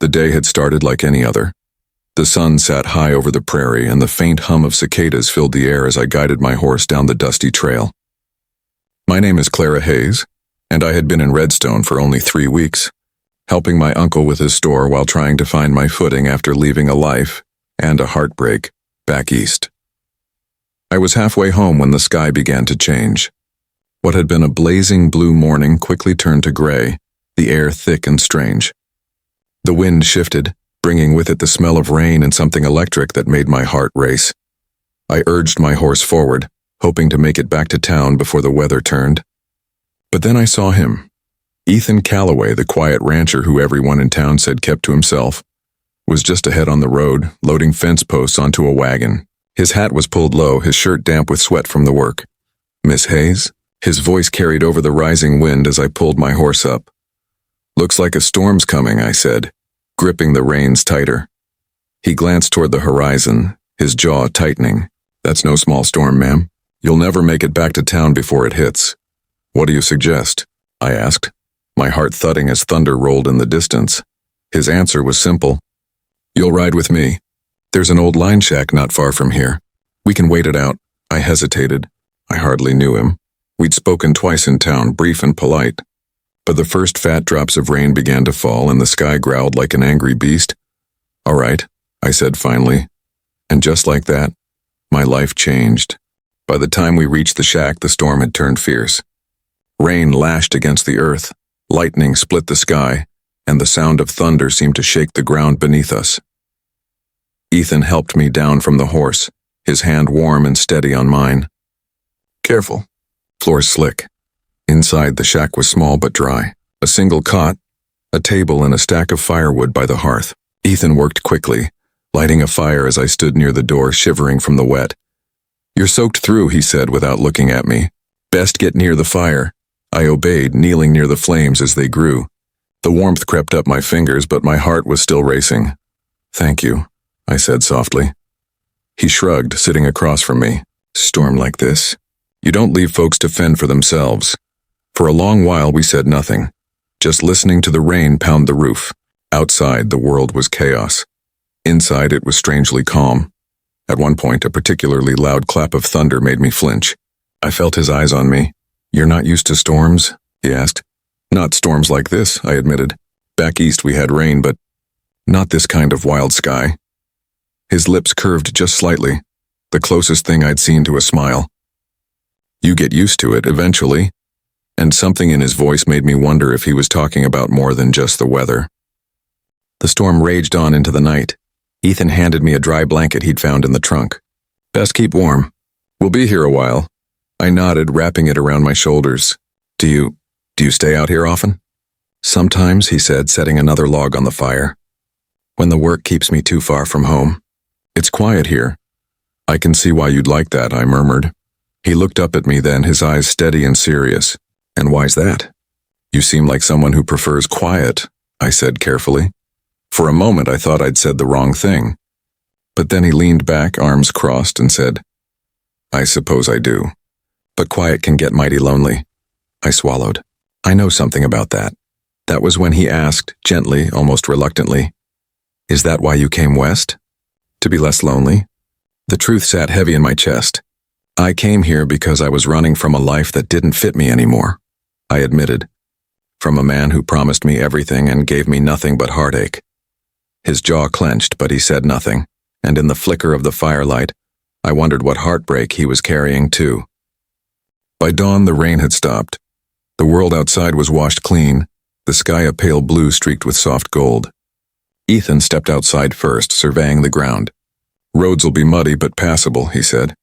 The day had started like any other. The sun sat high over the prairie, and the faint hum of cicadas filled the air as I guided my horse down the dusty trail. My name is Clara Hayes, and I had been in Redstone for only 3 weeks, helping my uncle with his store while trying to find my footing after leaving a life and a heartbreak back east. I was halfway home when the sky began to change. What had been a blazing blue morning quickly turned to gray, the air thick and strange. The wind shifted, bringing with it the smell of rain and something electric that made my heart race. I urged my horse forward, hoping to make it back to town before the weather turned. But then I saw him. Ethan Calloway, the quiet rancher who everyone in town said kept to himself, was just ahead on the road, loading fence posts onto a wagon. His hat was pulled low, his shirt damp with sweat from the work. "Miss Hayes?" His voice carried over the rising wind as I pulled my horse up. "Looks like a storm's coming," I said, gripping the reins tighter. He glanced toward the horizon, his jaw tightening. "That's no small storm, ma'am. You'll never make it back to town before it hits." "What do you suggest?" I asked, my heart thudding as thunder rolled in the distance. His answer was simple. "You'll ride with me. There's an old line shack not far from here. We can wait it out." I hesitated. I hardly knew him. We'd spoken twice in town, brief and polite. But the first fat drops of rain began to fall, and the sky growled like an angry beast. "All right," I said finally. And just like that, my life changed. By the time we reached the shack, the storm had turned fierce. Rain lashed against the earth, lightning split the sky, and the sound of thunder seemed to shake the ground beneath us. Ethan helped me down from the horse, his hand warm and steady on mine. "Careful. Floor's slick." Inside, the shack was small but dry. A single cot, a table, and a stack of firewood by the hearth. Ethan worked quickly, lighting a fire as I stood near the door, shivering from the wet. "You're soaked through," he said without looking at me. "Best get near the fire." I obeyed, kneeling near the flames as they grew. The warmth crept up my fingers, but my heart was still racing. "Thank you," I said softly. He shrugged, sitting across from me. "Storm like this, you don't leave folks to fend for themselves." For a long while we said nothing, just listening to the rain pound the roof. Outside, the world was chaos. Inside, it was strangely calm. At one point, a particularly loud clap of thunder made me flinch. I felt his eyes on me. "You're not used to storms?" he asked. "Not storms like this," I admitted. "Back east we had rain, but not this kind of wild sky." His lips curved just slightly, the closest thing I'd seen to a smile. "You get used to it eventually." And something in his voice made me wonder if he was talking about more than just the weather. The storm raged on into the night. Ethan handed me a dry blanket he'd found in the trunk. "Best keep warm. We'll be here a while." I nodded, wrapping it around my shoulders. Do you stay out here often?" "Sometimes," he said, setting another log on the fire. "When the work keeps me too far from home." "It's quiet here." "I can see why you'd like that," I murmured. He looked up at me then, his eyes steady and serious. "And why's that?" "You seem like someone who prefers quiet," I said carefully. For a moment I thought I'd said the wrong thing. But then he leaned back, arms crossed, and said, "I suppose I do. But quiet can get mighty lonely." I swallowed. I know something about that. That was when he asked, gently, almost reluctantly, "Is that why you came west? To be less lonely?" The truth sat heavy in my chest. I came here because I was running from a life that didn't fit me anymore, I admitted. From a man who promised me everything and gave me nothing but heartache. His jaw clenched, but he said nothing, and in the flicker of the firelight, I wondered what heartbreak he was carrying too. By dawn, the rain had stopped. The world outside was washed clean, the sky a pale blue streaked with soft gold. Ethan stepped outside first, surveying the ground. "Roads'll be muddy but passable," he said.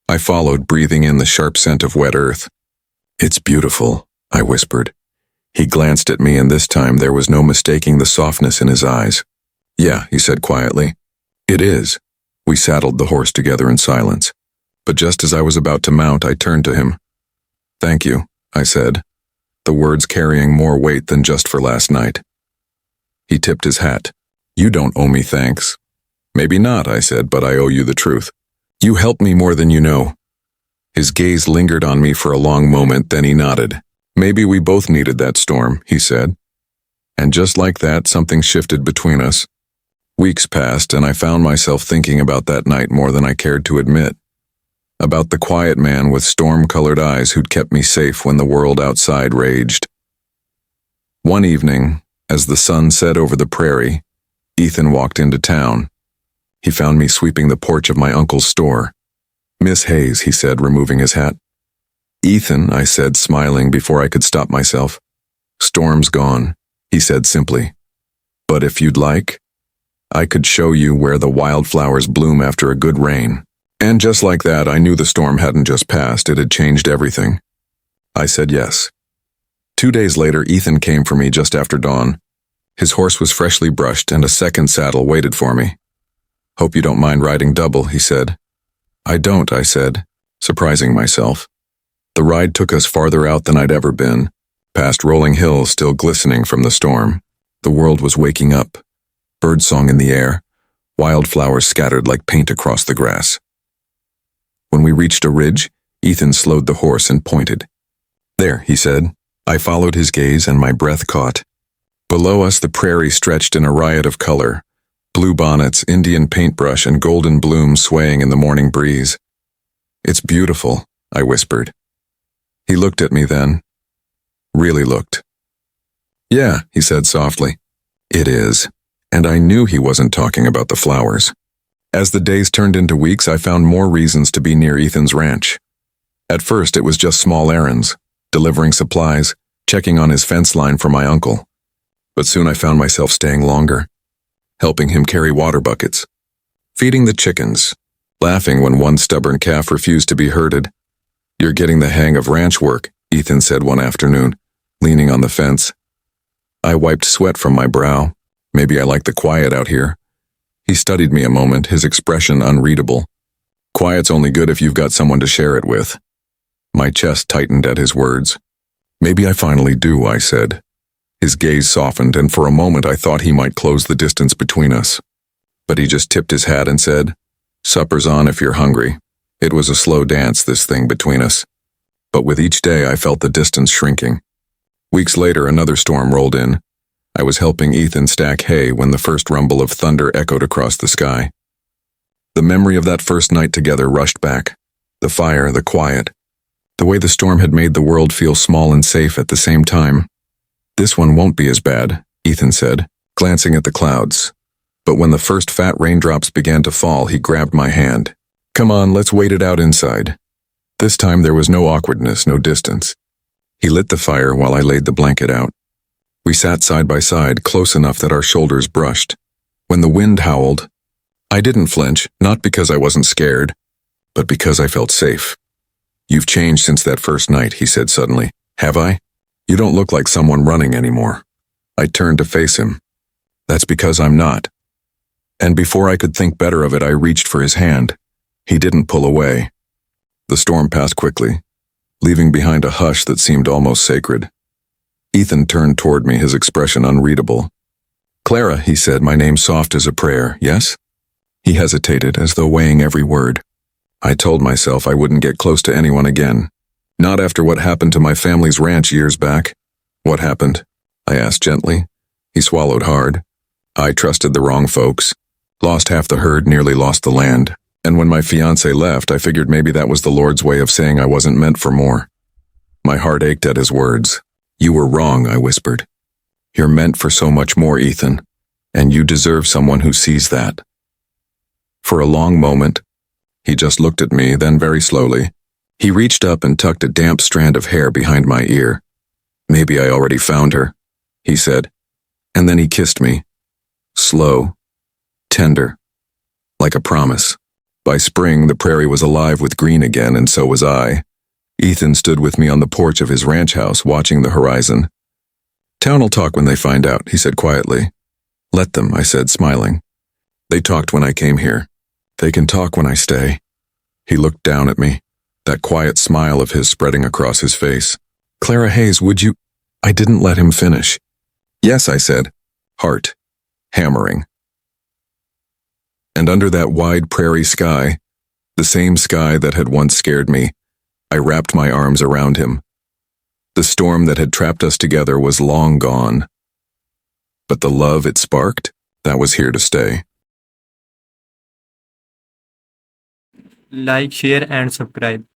I followed, breathing in the sharp scent of wet earth. "It's beautiful," I whispered. He glanced at me, and this time there was no mistaking the softness in his eyes. "Yeah," he said quietly. "It is." We saddled the horse together in silence. But just as I was about to mount, I turned to him. "Thank you," I said, the words carrying more weight than just for last night. He tipped his hat. "You don't owe me thanks." "Maybe not," I said, "but I owe you the truth. You helped me more than you know." His gaze lingered on me for a long moment, then he nodded. "Maybe we both needed that storm," he said. And just like that, something shifted between us. Weeks passed, and I found myself thinking about that night more than I cared to admit. About the quiet man with storm-colored eyes who'd kept me safe when the world outside raged. One evening, as the sun set over the prairie, Ethan walked into town. He found me sweeping the porch of my uncle's store. "Miss Hayes," he said, removing his hat. "Ethan," I said, smiling before I could stop myself. "Storm's gone," he said simply. "But if you'd like, I could show you where the wildflowers bloom after a good rain." And just like that, I knew the storm hadn't just passed, it had changed everything. I said yes. 2 days later, Ethan came for me just after dawn. His horse was freshly brushed, and a second saddle waited for me. "Hope you don't mind riding double," he said. "I don't," I said, surprising myself. The ride took us farther out than I'd ever been, past rolling hills still glistening from the storm. The world was waking up, birdsong in the air, wildflowers scattered like paint across the grass. When we reached a ridge, Ethan slowed the horse and pointed. "There," he said. I followed his gaze and my breath caught. Below us, the prairie stretched in a riot of color, blue bonnets, Indian paintbrush, and golden blooms swaying in the morning breeze. "It's beautiful," I whispered. He looked at me then. Really looked. "Yeah," he said softly. "It is." And I knew he wasn't talking about the flowers. As the days turned into weeks, I found more reasons to be near Ethan's ranch. At first, it was just small errands, delivering supplies, checking on his fence line for my uncle. But soon I found myself staying longer, helping him carry water buckets, feeding the chickens, laughing when one stubborn calf refused to be herded. "You're getting the hang of ranch work," Ethan said one afternoon, leaning on the fence. I wiped sweat from my brow. Maybe I like the quiet out here. He studied me a moment, his expression unreadable. "Quiet's only good if you've got someone to share it with." My chest tightened at his words. "Maybe I finally do," I said. His gaze softened, and for a moment I thought he might close the distance between us. But he just tipped his hat and said, "Supper's on if you're hungry." It was a slow dance, this thing between us. But with each day I felt the distance shrinking. Weeks later, another storm rolled in. I was helping Ethan stack hay when the first rumble of thunder echoed across the sky. The memory of that first night together rushed back. The fire, the quiet, the way the storm had made the world feel small and safe at the same time. "This one won't be as bad," Ethan said, glancing at the clouds. But when the first fat raindrops began to fall, he grabbed my hand. "Come on, let's wait it out inside." This time there was no awkwardness, no distance. He lit the fire while I laid the blanket out. We sat side by side, close enough that our shoulders brushed. When the wind howled, I didn't flinch, not because I wasn't scared, but because I felt safe. "You've changed since that first night," he said suddenly. "Have I? You don't look like someone running anymore." I turned to face him. "That's because I'm not." And before I could think better of it, I reached for his hand. He didn't pull away. The storm passed quickly, leaving behind a hush that seemed almost sacred. Ethan turned toward me, his expression unreadable. "Clara," he said, my name soft as a prayer. "Yes?" He hesitated, as though weighing every word. I told myself I wouldn't get close to anyone again. Not after what happened to my family's ranch years back. "What happened?" I asked gently. He swallowed hard. "I trusted the wrong folks. Lost half the herd, nearly lost the land. And when my fiancé left, I figured maybe that was the Lord's way of saying I wasn't meant for more." My heart ached at his words. "You were wrong," I whispered. "You're meant for so much more, Ethan, and you deserve someone who sees that." For a long moment, he just looked at me, then very slowly, he reached up and tucked a damp strand of hair behind my ear. "Maybe I already found her," he said, and then he kissed me. Slow, tender, like a promise. By spring, the prairie was alive with green again, and so was I. Ethan stood with me on the porch of his ranch house, watching the horizon. "Town'll talk when they find out," he said quietly. "Let them," I said, smiling. "They talked when I came here. They can talk when I stay." He looked down at me, that quiet smile of his spreading across his face. "Clara Hayes, would you—" I didn't let him finish. "Yes," I said, heart hammering. And under that wide prairie sky, the same sky that had once scared me, I wrapped my arms around him. The storm that had trapped us together was long gone. But the love it sparked, that was here to stay. Like, share, and subscribe.